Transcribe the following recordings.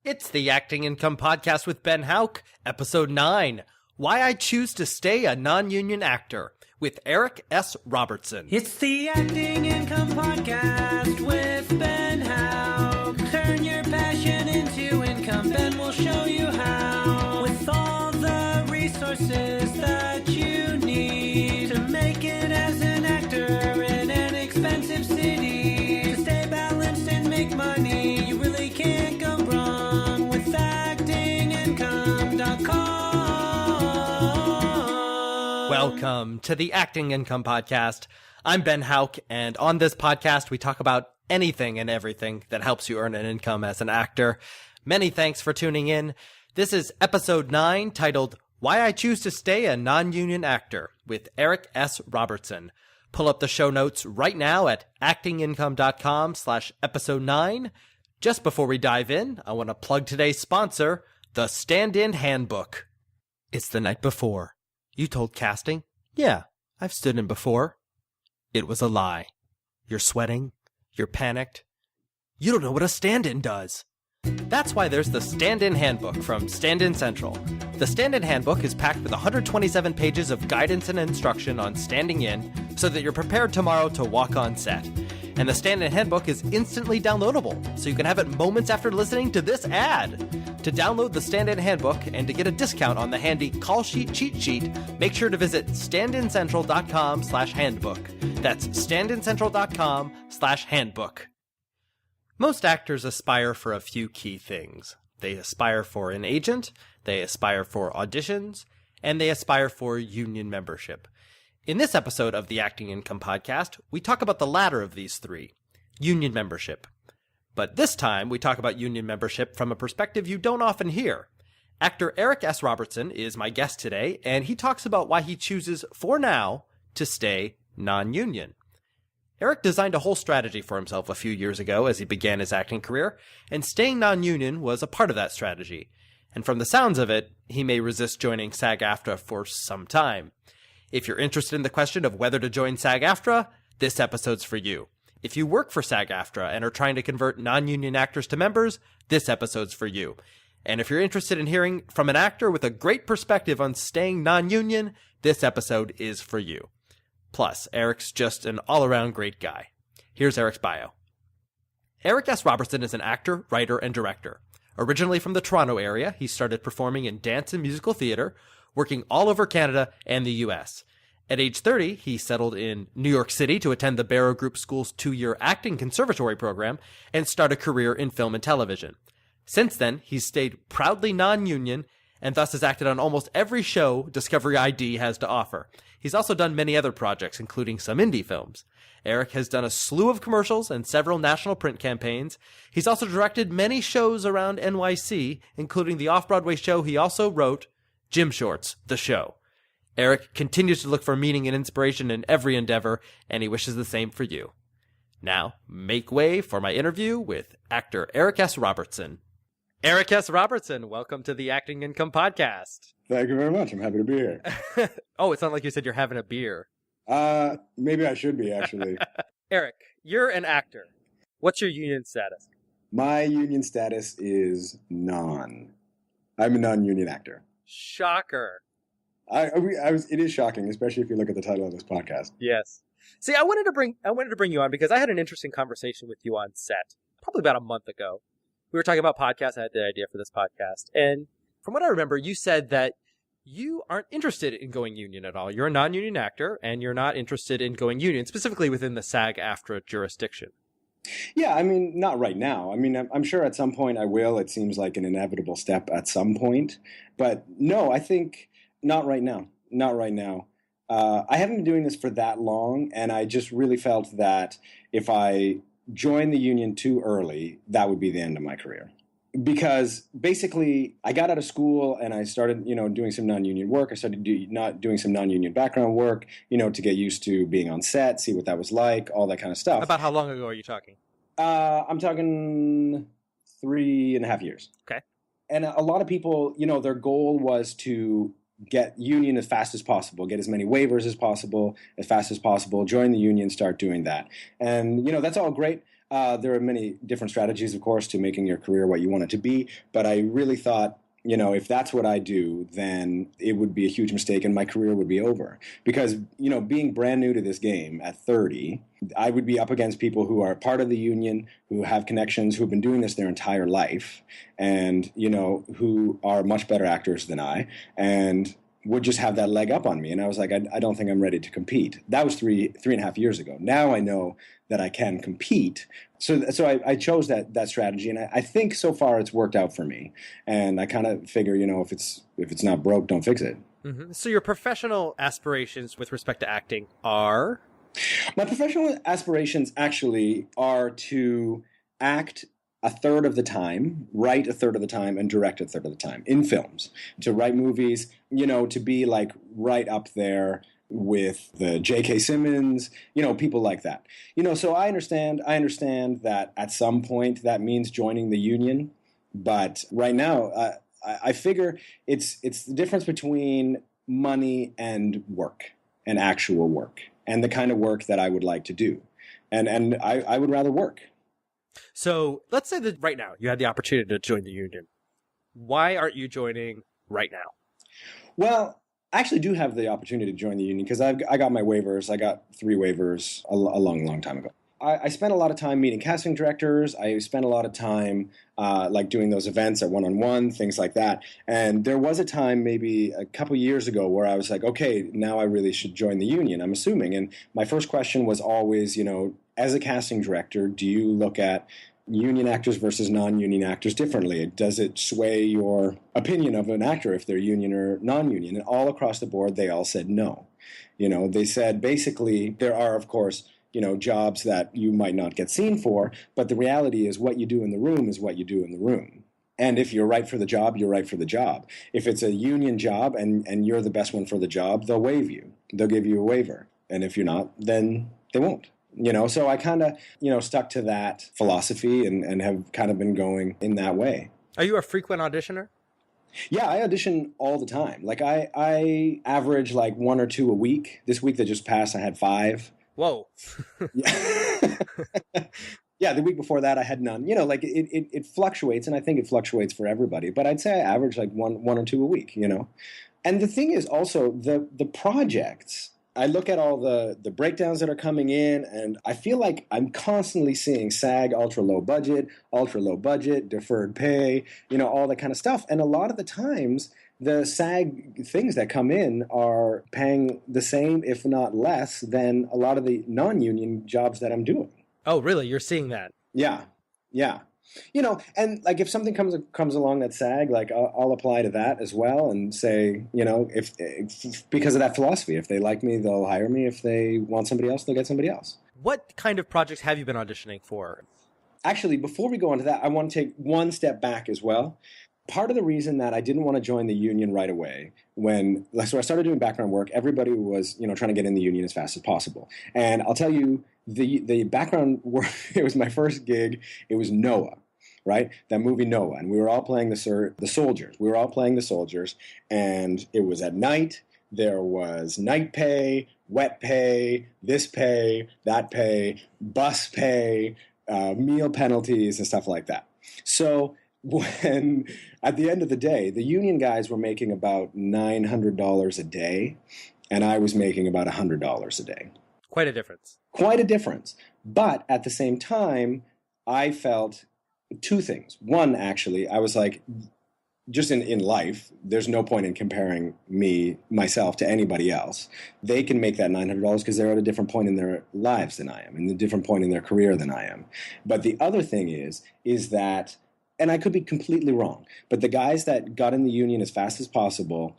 It's the Acting Income Podcast with Ben Hauck, Episode 9, Why I Choose to Stay a Non-Union Actor, with Eric S. Robertson. It's the Acting Income Podcast with Ben Hauck. Turn your passion into income, Ben will show you how. With all the resources that you need to make it as an actor in an expensive city. To stay balanced and make money, you really can't go wrong with actingincome.com. Welcome to the Acting Income Podcast. I'm Ben Hauck, and on this podcast, we talk about anything and everything that helps you earn an income as an actor. Many thanks for tuning in. This is Episode 9, titled Why I Choose to Stay a Non-Union Actor, with Eric S. Robertson. Pull up the show notes right now at actingincome.com/episode 9. Just before we dive in, I want to plug today's sponsor, the Stand-In Handbook. It's the night before. You told casting? Yeah, I've stood in before. It was a lie. You're sweating. You're panicked. You don't know what a stand-in does. That's why there's the Stand-In Handbook from Stand-In Central. The Stand-In Handbook is packed with 127 pages of guidance and instruction on standing in so that you're prepared tomorrow to walk on set. And the Stand-In Handbook is instantly downloadable, so you can have it moments after listening to this ad. To download the Stand-In Handbook and to get a discount on the handy call sheet cheat sheet, make sure to visit standincentral.com/handbook. That's standincentral.com/handbook. Most actors aspire for a few key things. They aspire for an agent, they aspire for auditions, and they aspire for union membership. In this episode of the Acting Income Podcast, we talk about the latter of these three, union membership. But this time, we talk about union membership from a perspective you don't often hear. Actor Eric S. Robertson is my guest today, and he talks about why he chooses, for now, to stay non-union. Eric designed a whole strategy for himself a few years ago as he began his acting career, and staying non-union was a part of that strategy. And from the sounds of it, he may resist joining SAG-AFTRA for some time. If you're interested in the question of whether to join SAG-AFTRA, this episode's for you. If you work for SAG-AFTRA and are trying to convert non-union actors to members, this episode's for you. And if you're interested in hearing from an actor with a great perspective on staying non-union, this episode is for you. Plus, Eric's just an all-around great guy. Here's Eric's bio. Eric S. Robertson is an actor, writer, and director. Originally from the Toronto area, he started performing in dance and musical theater, working all over Canada and the U.S. At age 30, he settled in New York City to attend the Barrow Group School's 2-year acting conservatory program and start a career in film and television. Since then, he's stayed proudly non-union and thus has acted on almost every show Discovery ID has to offer. He's also done many other projects, including some indie films. Eric has done a slew of commercials and several national print campaigns. He's also directed many shows around NYC, including the off-Broadway show he also wrote, Gym Shorts, the show. Eric continues to look for meaning and inspiration in every endeavor, and he wishes the same for you. Now, make way for my interview with actor Eric S. Robertson. Eric S. Robertson, welcome to the Acting Income Podcast. Thank you very much. I'm happy to be here. Oh, it sounded like you said you're having a beer. Maybe I should be, actually. Eric, you're an actor. What's your union status? My union status is none. I'm a non-union actor. Shocker. It is shocking, especially if you look at the title of this podcast. Yes. See, I wanted to bring you on because I had an interesting conversation with you on set, probably about a month ago. We were talking about podcasts. I had the idea for this podcast. And from what I remember, you said that you aren't interested in going union at all. You're a non-union actor, and you're not interested in going union, specifically within the SAG-AFTRA jurisdiction. Yeah, I mean, not right now. I mean, I'm sure at some point I will. It seems like an inevitable step at some point. But no, I think not right now. Not right now. I haven't been doing this for that long, and I just really felt that if I joined the union too early, that would be the end of my career. Because basically, I got out of school and I started, doing some non-union work. I started doing some non-union background work, to get used to being on set, see what that was like, all that kind of stuff. About how long ago are you talking? I'm talking 3.5 years. Okay. And a lot of people, their goal was to get union as fast as possible, get as many waivers as possible, as fast as possible, join the union, start doing that. And, that's all great. There are many different strategies, of course, to making your career what you want it to be. But I really thought, if that's what I do, then it would be a huge mistake and my career would be over. Because, being brand new to this game at 30, I would be up against people who are part of the union, who have connections, who've been doing this their entire life, and, who are much better actors than I, and would just have that leg up on me. And I was like, I don't think I'm ready to compete. That was three and a half years ago. Now I know that I can compete. So I chose that strategy, and I think so far it's worked out for me. And I kind of figure, if it's not broke, don't fix it. Mm-hmm. So your professional aspirations with respect to acting are? My professional aspirations actually are to act a third of the time, write a third of the time, and direct a third of the time in films. To write movies, to be like right up there with the J.K. Simmons, people like that. So I understand that at some point that means joining the union. But right now, I figure it's the difference between money and work, and actual work, and the kind of work that I would like to do. And I would rather work. So let's say that right now you had the opportunity to join the union. Why aren't you joining right now? Well, I actually do have the opportunity to join the union because I got my waivers. I got 3 waivers a long, long time ago. I spent a lot of time meeting casting directors. I spent a lot of time doing those events at one-on-one, things like that. And there was a time maybe a couple years ago where I was like, okay, now I really should join the union, I'm assuming. And my first question was always, as a casting director, do you look at union actors versus non-union actors differently? Does it sway your opinion of an actor if they're union or non-union? And all across the board, they all said no. They said basically there are, of course, jobs that you might not get seen for, but the reality is what you do in the room is what you do in the room. And if you're right for the job, you're right for the job. If it's a union job and you're the best one for the job, they'll waive you. They'll give you a waiver. And if you're not, then they won't. So I kind of, stuck to that philosophy and have kind of been going in that way. Are you a frequent auditioner? Yeah, I audition all the time. Like I average like 1 or 2 a week. This week that just passed, I had 5. Whoa. Yeah, the week before that I had none. It fluctuates, and I think it fluctuates for everybody. But I'd say I average like one or 2 a week, And the thing is also the projects. I look at all the breakdowns that are coming in, and I feel like I'm constantly seeing SAG ultra low budget, deferred pay, all that kind of stuff. And a lot of the times, the SAG things that come in are paying the same, if not less, than a lot of the non-union jobs that I'm doing. Oh, really? You're seeing that? Yeah. And like if something comes along that SAG, like I'll apply to that as well and say, if because of that philosophy, if they like me, they'll hire me. If they want somebody else, they'll get somebody else. What kind of projects have you been auditioning for? Actually, before we go on to that, I want to take one step back as well. Part of the reason that I didn't want to join the union right away, so I started doing background work, everybody was, trying to get in the union as fast as possible. And I'll tell you, the background work, it was my first gig, it was Noah, right? That movie Noah. And we were all playing the soldiers. We were all playing the soldiers, and it was at night. There was night pay, wet pay, this pay, that pay, bus pay, meal penalties, and stuff like that. So when at the end of the day, the union guys were making about $900 a day, and I was making about $100 a day. Quite a difference. Quite a difference. But at the same time, I felt 2 things. One, actually, I was like, just in life, there's no point in comparing myself to anybody else. They can make that $900 because they're at a different point in their lives than I am, and a different point in their career than I am. But the other thing is that, and I could be completely wrong, but the guys that got in the union as fast as possible,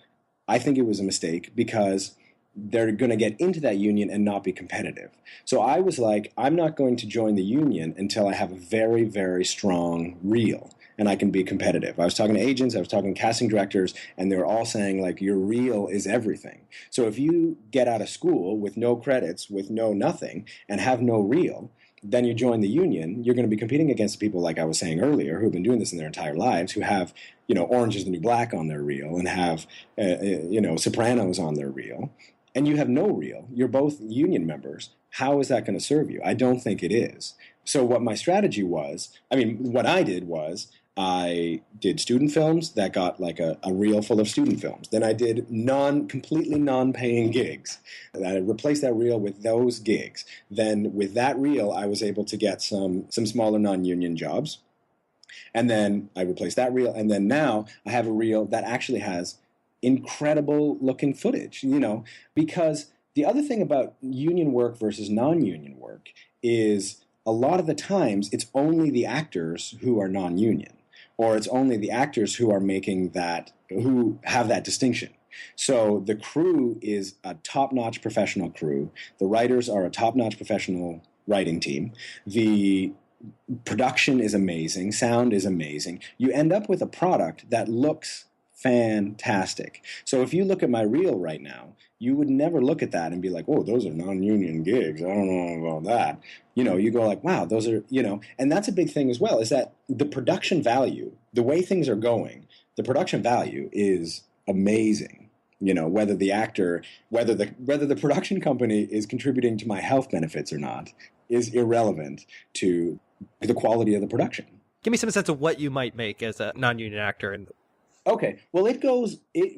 I think it was a mistake because they're going to get into that union and not be competitive. So I was like, I'm not going to join the union until I have a very, very strong reel and I can be competitive. I was talking to agents, I was talking to casting directors, and they were all saying, like, your reel is everything. So if you get out of school with no credits, with no nothing, and have no reel, then you join the union, you're going to be competing against people, like I was saying earlier, who've been doing this in their entire lives, who have, Orange is the New Black on their reel and have, Sopranos on their reel. and you have no reel, you're both union members, how is that going to serve you? I don't think it is. So what my strategy was, what I did was I did student films that got like a reel full of student films. Then I did completely non-paying gigs. And I replaced that reel with those gigs. Then with that reel, I was able to get some smaller non-union jobs. And then I replaced that reel. And then now I have a reel that actually has incredible looking footage, because the other thing about union work versus non-union work is a lot of the times it's only the actors who are non-union, or it's only the actors who are who have that distinction. So the crew is a top-notch professional crew. The writers are a top-notch professional writing team. The production is amazing. Sound is amazing. You end up with a product that looks fantastic. So if you look at my reel right now, you would never look at that and be like, oh, those are non-union gigs. I don't know about that. You go like, wow, those are, and that's a big thing as well, is that the production value, the way things are going, the production value is amazing. Whether the production company is contributing to my health benefits or not is irrelevant to the quality of the production. Give me some sense of what you might make as a non-union actor. Okay, well, it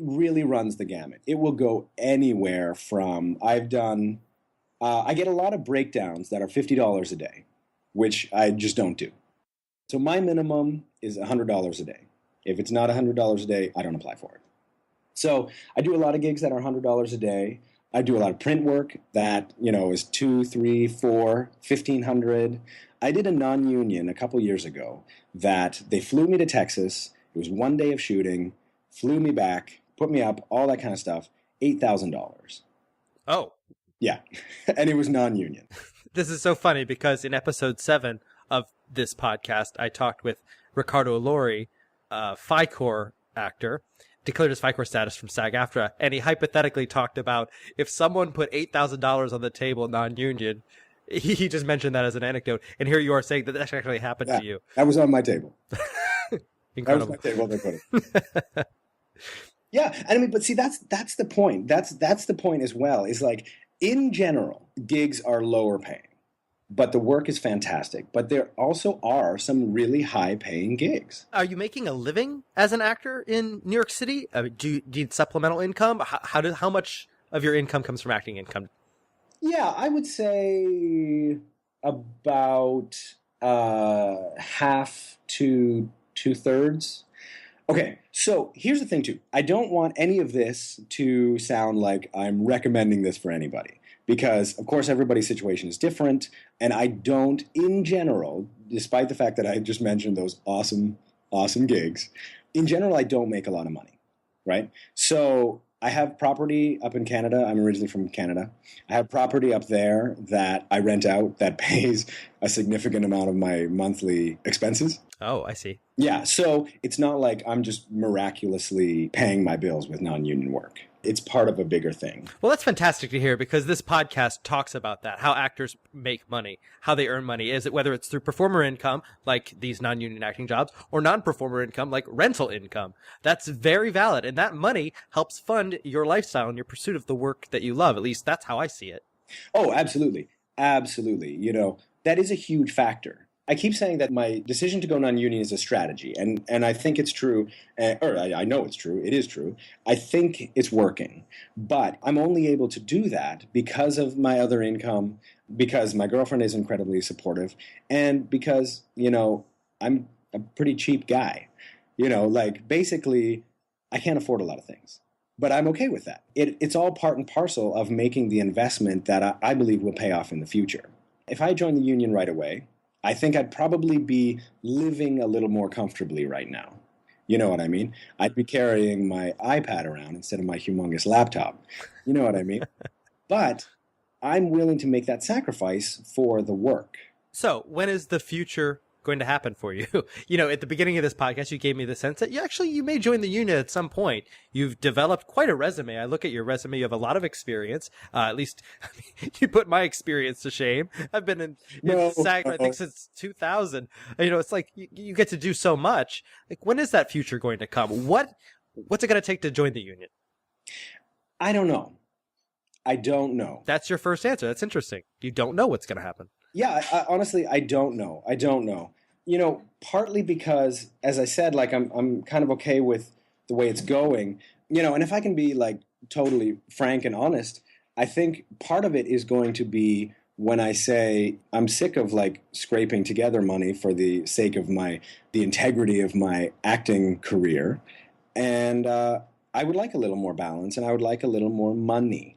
really runs the gamut. It will go anywhere from, I get a lot of breakdowns that are $50 a day, which I just don't do. So my minimum is $100 a day. If it's not $100 a day, I don't apply for it. So I do a lot of gigs that are $100 a day. I do a lot of print work that, is $200, $300, $400, $1,500. I did a non-union a couple years ago that they flew me to Texas. It was one day of shooting, flew me back, put me up, all that kind of stuff, $8,000. Oh. Yeah, and it was non-union. This is so funny because in episode 7 of this podcast, I talked with Ricardo Lori, a FICOR actor, declared his FICOR status from SAG-AFTRA, and he hypothetically talked about if someone put $8,000 on the table non-union, he just mentioned that as an anecdote, and here you are saying that actually happened to you. That was on my table. Incredible. That was my table, they put it. Yeah, but see, that's the point. That's the point as well, is like, in general, gigs are lower paying, but the work is fantastic. But there also are some really high-paying gigs. Are you making a living as an actor in New York City? Do you need supplemental income? How much of your income comes from acting income? Yeah, I would say about half to 2/3. Okay, so here's the thing, too. I don't want any of this to sound like I'm recommending this for anybody, because, of course, everybody's situation is different, and I don't, in general, despite the fact that I just mentioned those awesome, awesome gigs, in general, I don't make a lot of money, right? So I have property up in Canada. I'm originally from Canada. I have property up there that I rent out that pays a significant amount of my monthly expenses. Oh, I see. Yeah, so it's not like I'm just miraculously paying my bills with non-union work. It's part of a bigger thing. Well, that's fantastic to hear, because this podcast talks about that, how actors make money, how they earn money. Is it whether it's through performer income, like these non-union acting jobs, or non-performer income, like rental income. That's very valid, and that money helps fund your lifestyle and your pursuit of the work that you love. At least that's how I see it. Oh, absolutely. Absolutely. That is a huge factor. I keep saying that my decision to go non-union is a strategy, and I think it's true, or I know it's true, it is true. I think it's working, but I'm only able to do that because of my other income, because my girlfriend is incredibly supportive, and because, I'm a pretty cheap guy. Basically, I can't afford a lot of things, but I'm okay with that. It's all part and parcel of making the investment that I believe will pay off in the future. If I joined the union right away, I think I'd probably be living a little more comfortably right now. You know what I mean? I'd be carrying my iPad around instead of my humongous laptop. You know what I mean? But I'm willing to make that sacrifice for the work. So when is the future going to happen for you? At the beginning of this podcast, you gave me the sense that you may join the union at some point. You've developed quite a resume. I look at your resume. You have a lot of experience. At least you put my experience to shame. I've been in SAG, I think, since 2000. It's like you get to do so much. Like, when is that future going to come? What's it going to take to join the union? I don't know. I don't know. That's your first answer. That's interesting. You don't know what's going to happen. Yeah, honestly, I don't know. I don't know. Partly because, as I said, like I'm kind of okay with the way it's going, and if I can be like totally frank and honest, I think part of it is going to be when I say I'm sick of like scraping together money for the sake of the integrity of my acting career. And I would like a little more balance, and I would like a little more money.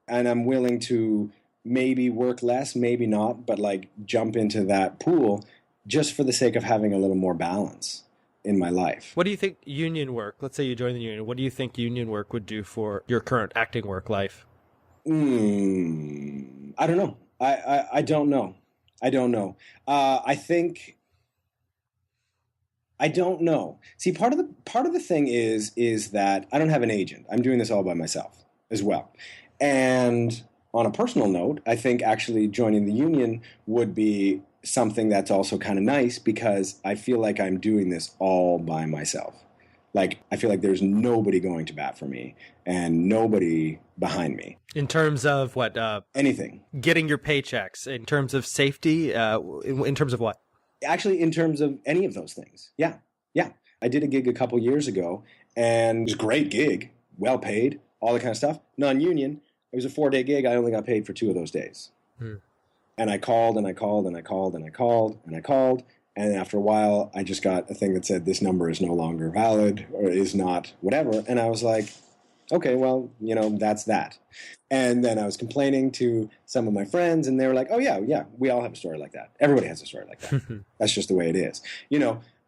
And I'm willing to maybe work less, maybe not, but like jump into that pool just for the sake of having a little more balance in my life. What do you think union work, let's say you join the union, what do you think union work would do for your current acting work life? I don't know. I don't know. I don't know. I don't know. See, part of the thing is that I don't have an agent. I'm doing this all by myself as well. And on a personal note, I think actually joining the union would be something that's also kind of nice because I feel like I'm doing this all by myself. Like, I feel like there's nobody going to bat for me and nobody behind me. In terms of what? Anything. Getting your paychecks. In terms of safety? In terms of what? Actually, in terms of any of those things. Yeah. I did a gig a couple years ago, and it was a great gig, well paid, all that kind of stuff. Non-union. It was a 4-day gig. I only got paid for 2 of those days. And I called, and I called, and I called, and I called, and I called. And after a while, I just got a thing that said, this number is no longer valid or is not whatever. And I was like, okay, well, that's that. And then I was complaining to some of my friends, and they were like, oh, yeah, we all have a story like that. Everybody has a story like that. That's just the way it is.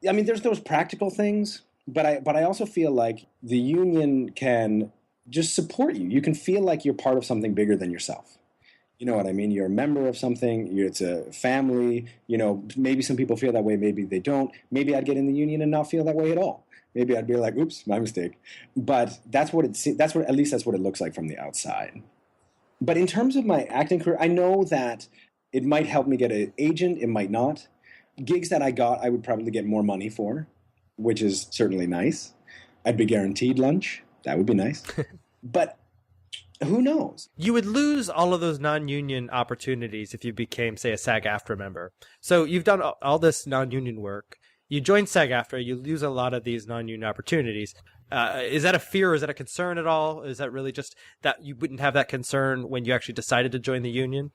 I mean, there's those practical things, but I also feel like the union can just support you. You can feel like you're part of something bigger than yourself. You know what I mean? You're a member of something. It's a family. Maybe some people feel that way. Maybe they don't. Maybe I'd get in the union and not feel that way at all. Maybe I'd be like, oops, my mistake. But at least that's what it looks like from the outside. But in terms of my acting career, I know that it might help me get an agent. It might not. Gigs that I got, I would probably get more money for, which is certainly nice. I'd be guaranteed lunch. That would be nice. But who knows? You would lose all of those non-union opportunities if you became, say, a SAG-AFTRA member. So you've done all this non-union work. You join SAG-AFTRA, you lose a lot of these non-union opportunities. Is that a fear or is that a concern at all? Is that really just that you wouldn't have that concern when you actually decided to join the union?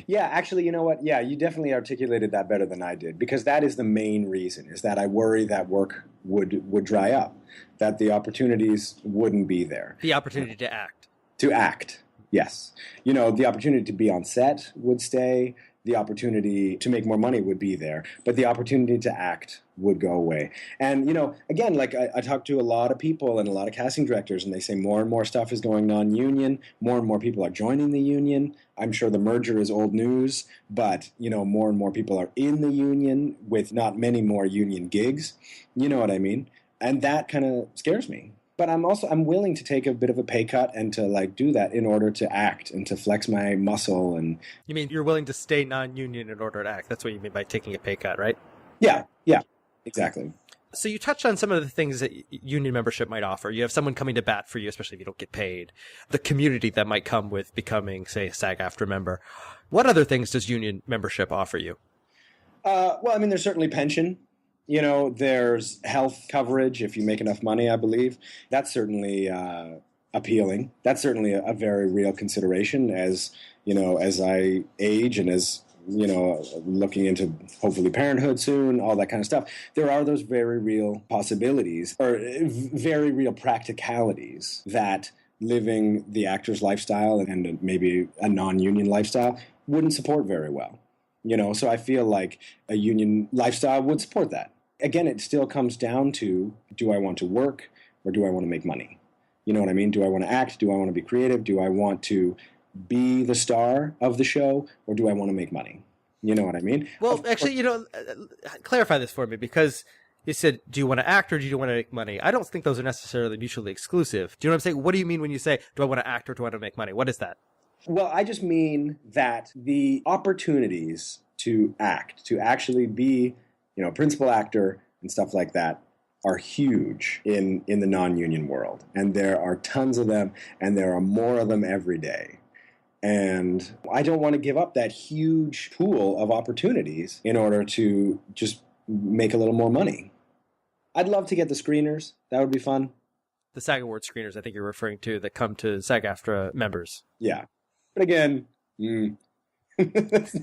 Yeah, actually, you know what? Yeah, you definitely articulated that better than I did, because that is the main reason, is that I worry that work would dry up, that the opportunities wouldn't be there. The opportunity to act. To act, yes. The opportunity to be on set would stay. The opportunity to make more money would be there. But the opportunity to act would go away. And, again, like I talk to a lot of people and a lot of casting directors, and they say more and more stuff is going non-union. More and more people are joining the union. I'm sure the merger is old news, but, more and more people are in the union with not many more union gigs. You know what I mean? And that kind of scares me. But I'm willing to take a bit of a pay cut and to do that in order to act and to flex my muscle. And you mean you're willing to stay non-union in order to act? That's what you mean by taking a pay cut, right? Yeah, exactly. So you touched on some of the things that union membership might offer. You have someone coming to bat for you, especially if you don't get paid. The community that might come with becoming, say, a SAG-AFTRA member. What other things does union membership offer you? There's certainly pension. There's health coverage if you make enough money, I believe. That's certainly appealing. That's certainly a very real consideration as I age and as, looking into hopefully parenthood soon, all that kind of stuff. There are those very real possibilities or very real practicalities that living the actor's lifestyle and maybe a non-union lifestyle wouldn't support very well. So I feel like a union lifestyle would support that. Again, it still comes down to, do I want to work or do I want to make money? You know what I mean? Do I want to act? Do I want to be creative? Do I want to be the star of the show or do I want to make money? You know what I mean? Well, actually, clarify this for me, because you said, do you want to act or do you want to make money? I don't think those are necessarily mutually exclusive. Do you know what I'm saying? What do you mean when you say, do I want to act or do I want to make money? What is that? Well, I just mean that the opportunities to act, to actually be, a principal actor and stuff like that are huge in the non-union world. And there are tons of them, and there are more of them every day. And I don't want to give up that huge pool of opportunities in order to just make a little more money. I'd love to get the screeners. That would be fun. The SAG Award screeners, I think you're referring to, that come to SAG-AFTRA members. Yeah. But again, it's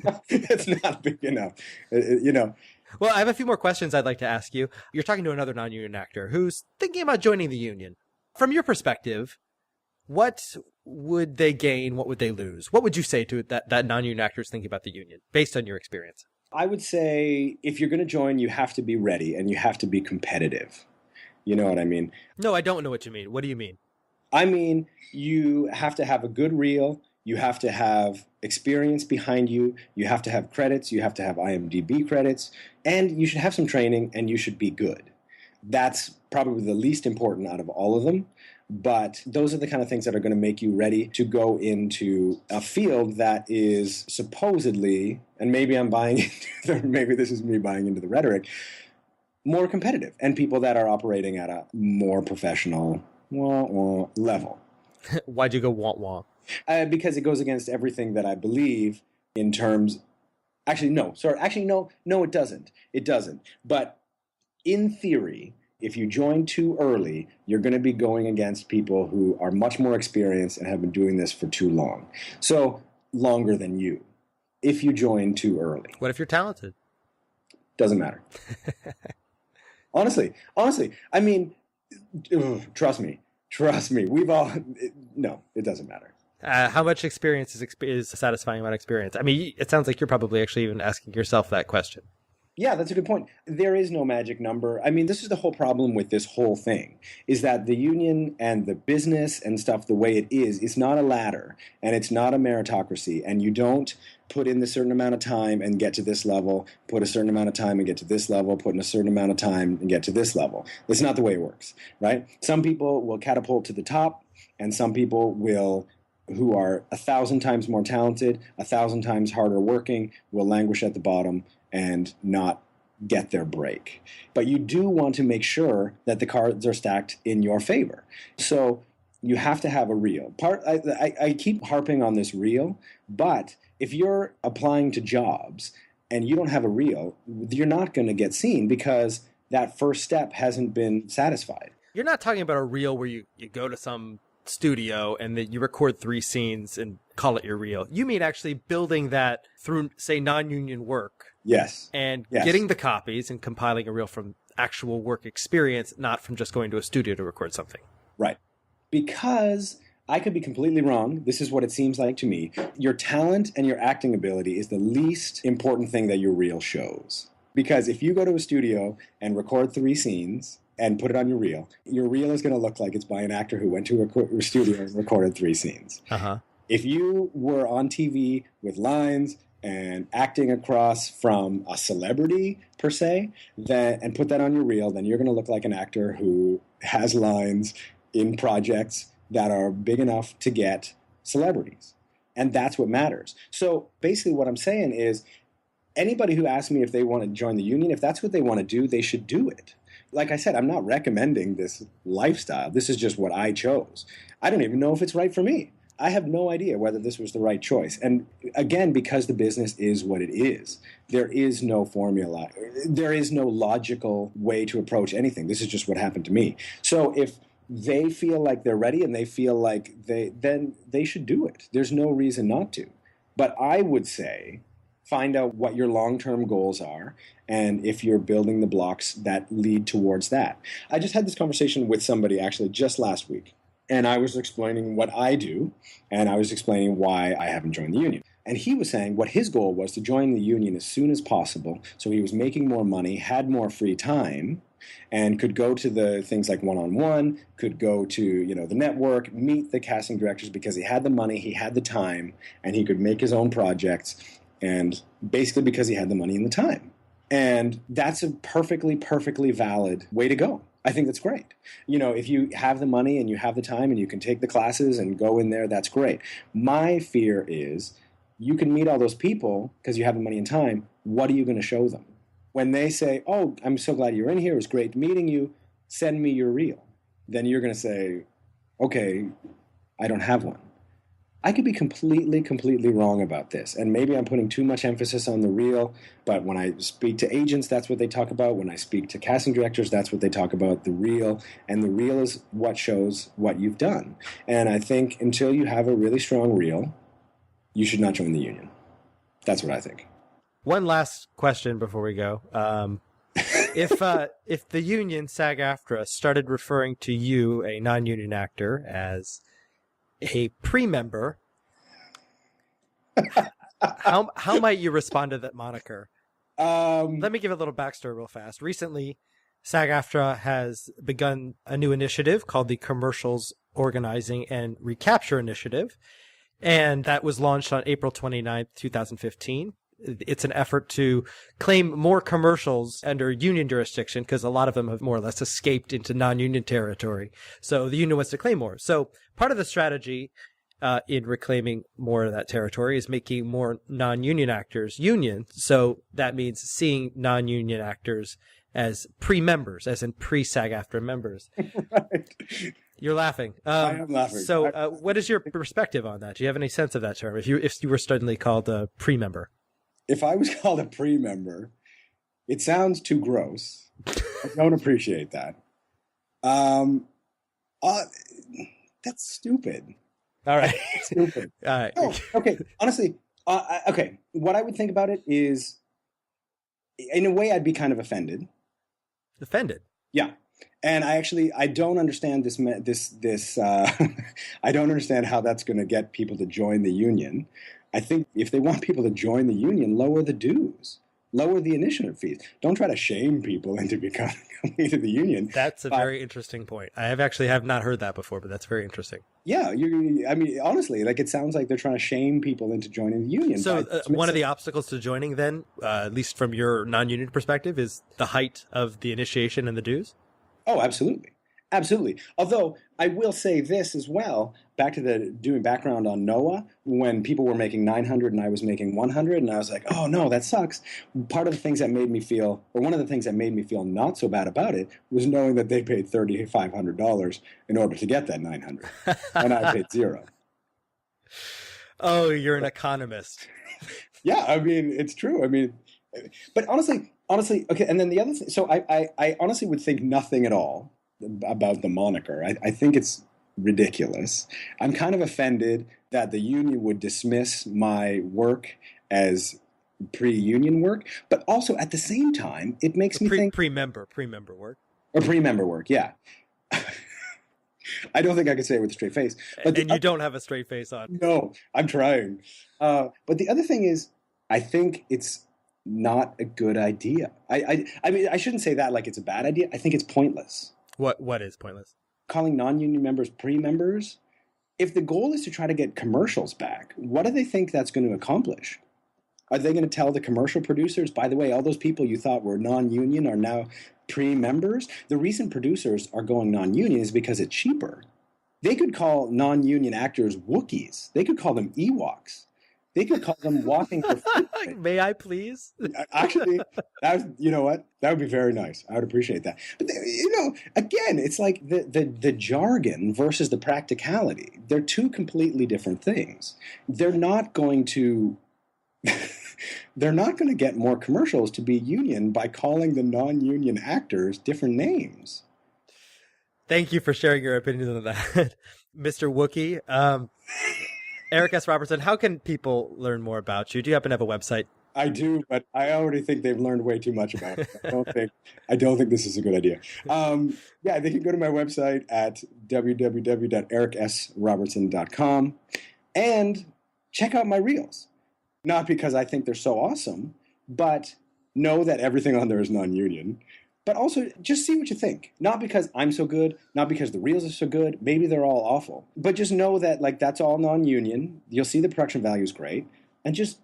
not big enough, Well, I have a few more questions I'd like to ask you. You're talking to another non-union actor who's thinking about joining the union. From your perspective, what would they gain? What would they lose? What would you say to that non-union actor is thinking about the union, based on your experience? I would say if you're going to join, you have to be ready and you have to be competitive. You know what I mean? No, I don't know what you mean. What do you mean? I mean, you have to have a good reel. You have to have experience behind you. You have to have credits. You have to have IMDb credits. And you should have some training and you should be good. That's probably the least important out of all of them. But those are the kind of things that are going to make you ready to go into a field that is supposedly, and maybe I'm buying into, maybe this is me buying into the rhetoric, more competitive and people that are operating at a more professional level. Why'd you go wah-wah? Because it goes against everything that I believe in terms. No, it doesn't. It doesn't. But in theory, if you join too early, you're going to be going against people who are much more experienced and have been doing this for too long. So, longer than you, if you join too early. What if you're talented? Doesn't matter. Honestly, I mean, trust me. No, it doesn't matter. How much experience is a satisfying amount of experience? I mean, it sounds like you're probably actually even asking yourself that question. Yeah, that's a good point. There is no magic number. I mean, this is the whole problem with this whole thing, is that the union and the business and stuff, the way it is, it's not a ladder and it's not a meritocracy. And you don't put in a certain amount of time and get to this level, put a certain amount of time and get to this level, put in a certain amount of time and get to this level. That's not the way it works, right? Some people will catapult to the top and some people will, who are 1,000 times more talented, 1,000 times harder working, will languish at the bottom and not get their break. But you do want to make sure that the cards are stacked in your favor. So you have to have a reel. I keep harping on this reel, but if you're applying to jobs and you don't have a reel, you're not going to get seen because that first step hasn't been satisfied. You're not talking about a reel where you go to some studio and then you record 3 scenes and call it your reel. You mean actually building that through, say, non-union work. Yes. And getting the copies and compiling a reel from actual work experience, not from just going to a studio to record something. Right. Because I could be completely wrong. This is what it seems like to me. Your talent and your acting ability is the least important thing that your reel shows. Because if you go to a studio and record 3 scenes and put it on your reel is going to look like it's by an actor who went to a studio and recorded 3 scenes. Uh-huh. If you were on TV with lines and acting across from a celebrity, per se, and put that on your reel, then you're going to look like an actor who has lines in projects that are big enough to get celebrities. And that's what matters. So basically what I'm saying is anybody who asks me if they want to join the union, if that's what they want to do, they should do it. Like I said, I'm not recommending this lifestyle. This is just what I chose. I don't even know if it's right for me. I have no idea whether this was the right choice. And again, because the business is what it is, there is no formula. There is no logical way to approach anything. This is just what happened to me. So if they feel like they're ready and they feel like then they should do it. There's no reason not to. But I would say find out what your long-term goals are and if you're building the blocks that lead towards that. I just had this conversation with somebody actually just last week. And I was explaining what I do, and I was explaining why I haven't joined the union. And he was saying what his goal was to join the union as soon as possible, so he was making more money, had more free time, and could go to the things like one-on-one, could go to the network, meet the casting directors because he had the money, he had the time, and he could make his own projects, and basically because he had the money and the time. And that's a perfectly valid way to go. I think that's great. If you have the money and you have the time and you can take the classes and go in there, that's great. My fear is you can meet all those people because you have the money and time. What are you going to show them? When they say, oh, I'm so glad you're in here. It was great meeting you. Send me your reel. Then you're going to say, okay, I don't have one. I could be completely wrong about this. And maybe I'm putting too much emphasis on the real, but when I speak to agents, that's what they talk about. When I speak to casting directors, that's what they talk about, the real. And the real is what shows what you've done. And I think until you have a really strong reel, you should not join the union. That's what I think. One last question before we go. If the union, SAG-AFTRA, started referring to you, a non-union actor, as a pre-member, how might you respond to that moniker? Let me give a little backstory real fast. Recently, SAG-AFTRA has begun a new initiative called the Commercials Organizing and Recapture Initiative, and that was launched on April 29th, 2015. It's an effort to claim more commercials under union jurisdiction because a lot of them have more or less escaped into non-union territory. So the union wants to claim more. So part of the strategy in reclaiming more of that territory is making more non-union actors union. So that means seeing non-union actors as pre-members, as in pre-SAG-AFTRA members. Right. You're laughing. I am laughing. So what is your perspective on that? Do you have any sense of that term? If you were suddenly called a pre-member? If I was called a pre-member, it sounds too gross. I don't appreciate that. That's stupid. All right. That's stupid. All right. No, okay. Honestly, okay. What I would think about it is, in a way, I'd be kind of offended. Offended? Yeah. And I don't understand this. I don't understand how that's going to get people to join the union. I think if they want people to join the union, lower the dues, lower the initiative fees. Don't try to shame people into becoming into the union. That's a very interesting point. I have not heard that before, but that's very interesting. Yeah, I mean, honestly, like it sounds like they're trying to shame people into joining the union. So one of the obstacles to joining, then, at least from your non-union perspective, is the height of the initiation and the dues? Oh, absolutely. Absolutely. Although I will say this as well, back to the doing background on Noah, when people were making 900 and I was making 100 and I was like, oh no, that sucks. Part of the things that made me feel, or one of the things that made me feel not so bad about it was knowing that they paid $3,500 in order to get that 900 and I paid zero. Oh, you're an economist. Yeah, I mean, it's true. I mean, but honestly, okay. And then the other thing, so I honestly would think nothing at all about the moniker. I think it's ridiculous. I'm kind of offended that the union would dismiss my work as pre-union work, but also at the same time, it makes me think pre-member work. Or pre-member work, yeah. I don't think I could say it with a straight face. But you don't have a straight face on. No, I'm trying. But the other thing is, I think it's not a good idea. I mean, I shouldn't say that like it's a bad idea. I think it's pointless. What is pointless? Calling non-union members pre-members. If the goal is to try to get commercials back, what do they think that's going to accomplish? Are they going to tell the commercial producers, by the way, all those people you thought were non-union are now pre-members? The reason producers are going non-union is because it's cheaper. They could call non-union actors Wookiees. They could call them Ewoks. They could call them walking for food. May I please? Actually, you know what? That would be very nice. I would appreciate that. But, again, it's like the jargon versus the practicality. They're two completely different things. They're not going to get more commercials to be union by calling the non-union actors different names. Thank you for sharing your opinion on that, Mr. Wookie. Eric S. Robertson, how can people learn more about you? Do you happen to have a website? I do, but I already think they've learned way too much about it. I don't think this is a good idea. Yeah, they can go to my website at www.ericsrobertson.com and check out my reels. Not because I think they're so awesome, but know that everything on there is non-union. But also, just see what you think. Not because I'm so good, not because the reels are so good. Maybe they're all awful. But just know that, like, that's all non-union. You'll see the production value is great. And just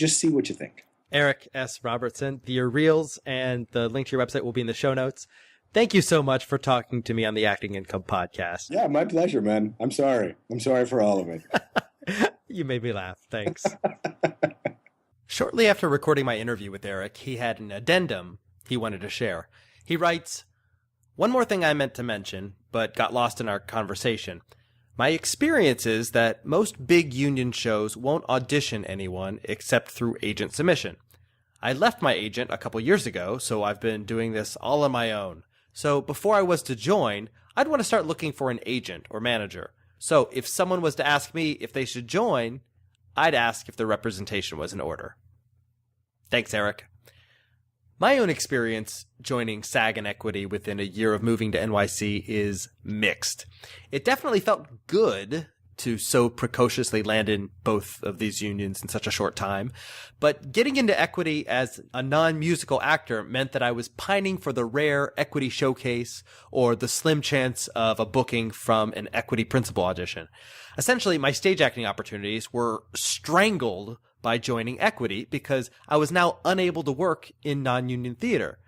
see what you think. Eric S. Robertson, your reels and the link to your website will be in the show notes. Thank you so much for talking to me on the Acting Income podcast. Yeah, my pleasure, man. I'm sorry. I'm sorry for all of it. You made me laugh. Thanks. Shortly after recording my interview with Eric, he had an addendum he wanted to share. He writes, "One more thing I meant to mention, but got lost in our conversation. My experience is that most big union shows won't audition anyone except through agent submission. I left my agent a couple years ago, so I've been doing this all on my own. So before I was to join, I'd want to start looking for an agent or manager. So if someone was to ask me if they should join, I'd ask if their representation was in order. Thanks, Eric. My own experience joining SAG and Equity within a year of moving to NYC is mixed. It definitely felt good to so precociously land in both of these unions in such a short time, but getting into Equity as a non-musical actor meant that I was pining for the rare Equity showcase or the slim chance of a booking from an Equity principal audition. Essentially, my stage acting opportunities were strangled by joining Equity because I was now unable to work in non-union theater.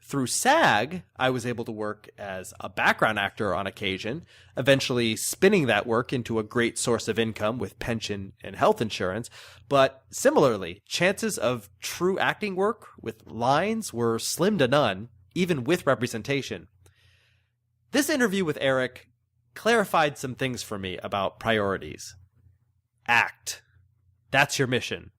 Through SAG, I was able to work as a background actor on occasion, eventually spinning that work into a great source of income with pension and health insurance. But similarly, chances of true acting work with lines were slim to none, even with representation. This interview with Eric clarified some things for me about priorities. Act. That's your mission.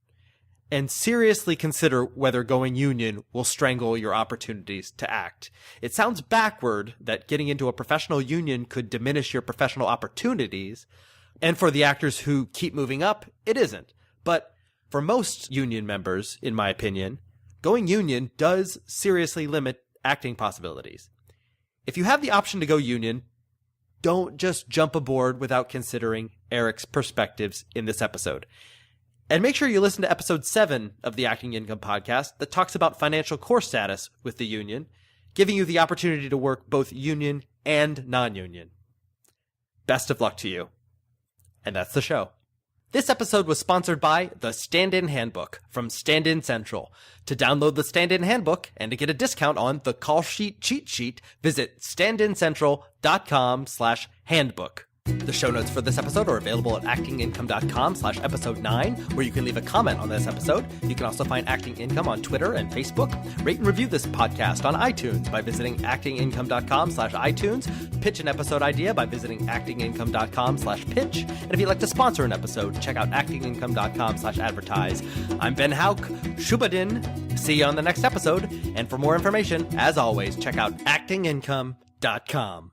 And seriously consider whether going union will strangle your opportunities to act. It sounds backward that getting into a professional union could diminish your professional opportunities, and for the actors who keep moving up, it isn't. But for most union members, in my opinion, going union does seriously limit acting possibilities. If you have the option to go union, don't just jump aboard without considering Eric's perspectives in this episode. And make sure you listen to episode 7 of the Acting Income podcast that talks about financial core status with the union, giving you the opportunity to work both union and non-union. Best of luck to you. And that's the show. This episode was sponsored by the Stand-In Handbook from Stand-In Central. To download the Stand-In Handbook and to get a discount on the Call Sheet Cheat Sheet, visit standincentral.com/handbook. The show notes for this episode are available at actingincome.com/episode 9, where you can leave a comment on this episode. You can also find Acting Income on Twitter and Facebook. Rate and review this podcast on iTunes by visiting actingincome.com/iTunes. Pitch an episode idea by visiting actingincome.com/pitch. And if you'd like to sponsor an episode, check out actingincome.com/advertise. I'm Ben Hauck. Shubadin. See you on the next episode. And for more information, as always, check out actingincome.com.